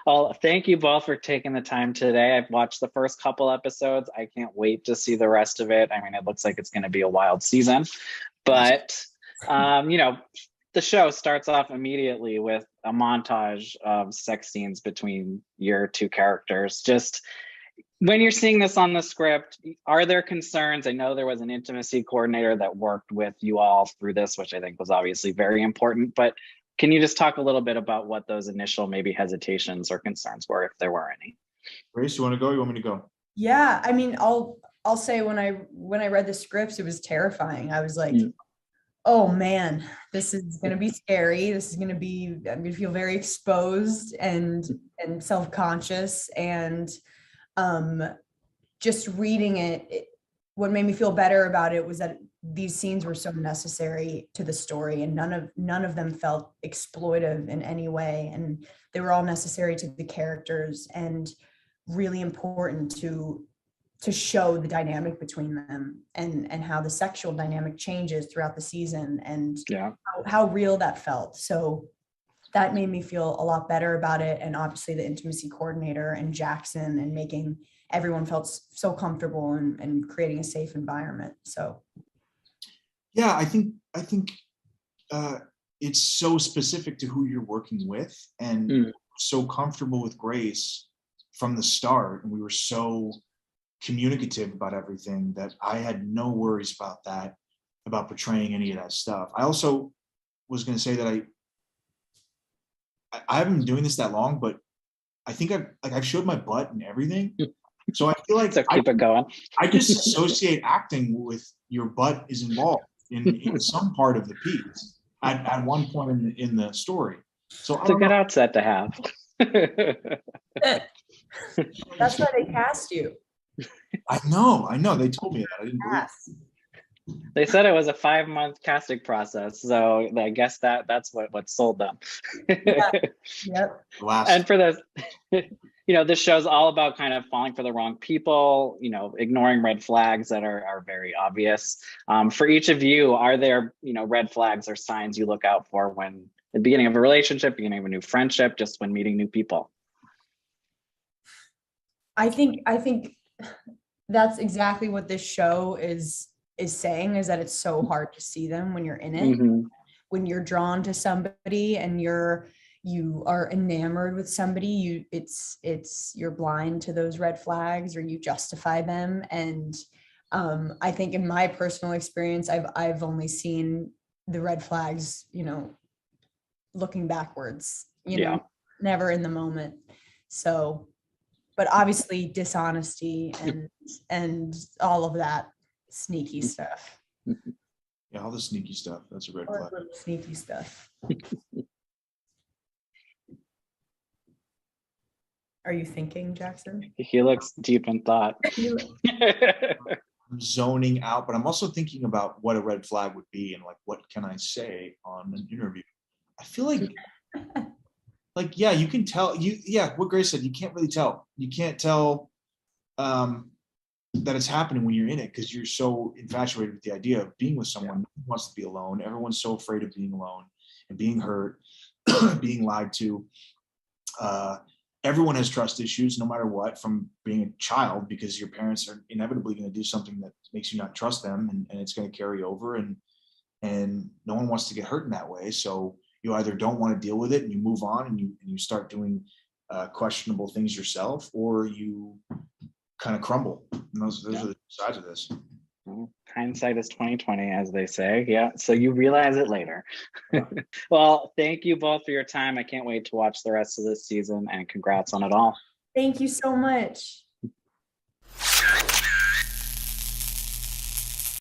Well, thank you both for taking the time today. I've watched the first couple episodes. I can't wait to see the rest of it. I mean, it looks like it's going to be a wild season, Yes. but um, you know, the show starts off immediately with a montage of sex scenes between your two characters. Just when you're seeing this on the script, are there concerns? I know there was an intimacy coordinator that worked with you all through this, which I think was obviously very important, but can you just talk a little bit about what those initial maybe hesitations or concerns were, if there were any? Grace, you want to go? You want me to go? Yeah, I mean, I'll say when I read the scripts, it was terrifying. I was like, Mm. oh man, this is gonna be scary. This is gonna be, I'm gonna feel very exposed and self-conscious. And um just reading it, what made me feel better about it was that these scenes were so necessary to the story, and none of them felt exploitive in any way, and they were all necessary to the characters and really important to show the dynamic between them, and how the sexual dynamic changes throughout the season, and Yeah. how real that felt. So that made me feel a lot better about it. And obviously the intimacy coordinator and Jackson, and making everyone felt so comfortable, and creating a safe environment. So Yeah, I think uh, it's so specific to who you're working with, and Mm. so comfortable with Grace from the start, and we were so communicative about everything that I had no worries about that, about portraying any of that stuff. I also was going to say that I haven't been doing this that long, but I think I've showed my butt and everything. So I feel like So keep it going. I just associate acting with your butt is involved in some part of the piece at one point in the story. So I It's a don't good know. outset to have. that's why they cast you. I know. They told me that. I didn't believe it. Yes. They said it was a 5-month casting process, so I guess that's what sold them. Yeah. Yep. Last And for this, this show's all about kind of falling for the wrong people, ignoring red flags that are very obvious. For each of you, are there, red flags or signs you look out for when at the beginning of a relationship, beginning of a new friendship, just when meeting new people? I think that's exactly what this show is saying, is that it's so hard to see them when you're in it. Mhm. When you're drawn to somebody and you are enamored with somebody, you're blind to those red flags, or you justify them. And I think in my personal experience, I've only seen the red flags, looking backwards, Yeah. never in the moment. So, but obviously dishonesty and all of that sneaky stuff. Yeah, all the sneaky stuff. That's a red All flag. the little sneaky stuff. Are you thinking, Jackson? He looks deep in thought. I'm zoning out, but I'm also thinking about what a red flag would be, and like, what can I say on an interview? I feel like yeah, you can tell. What Grace said, you can't really tell. You can't tell that it's happening when you're in it, because you're so infatuated with the idea of being with someone who wants to be alone. Everyone's so afraid of being alone and being hurt, being lied to. Everyone has trust issues, no matter what, from being a child, because your parents are inevitably going to do something that makes you not trust them, and it's going to carry over, and no one wants to get hurt in that way. So you either don't want to deal with it and you move on, and you start doing questionable things yourself, or you kind of crumble. And those are the sides of this. Well, hindsight is 2020, as they say. Yeah. So you realize it later. Yeah. Well, thank you both for your time. I can't wait to watch the rest of this season, and congrats on it all. Thank you so much.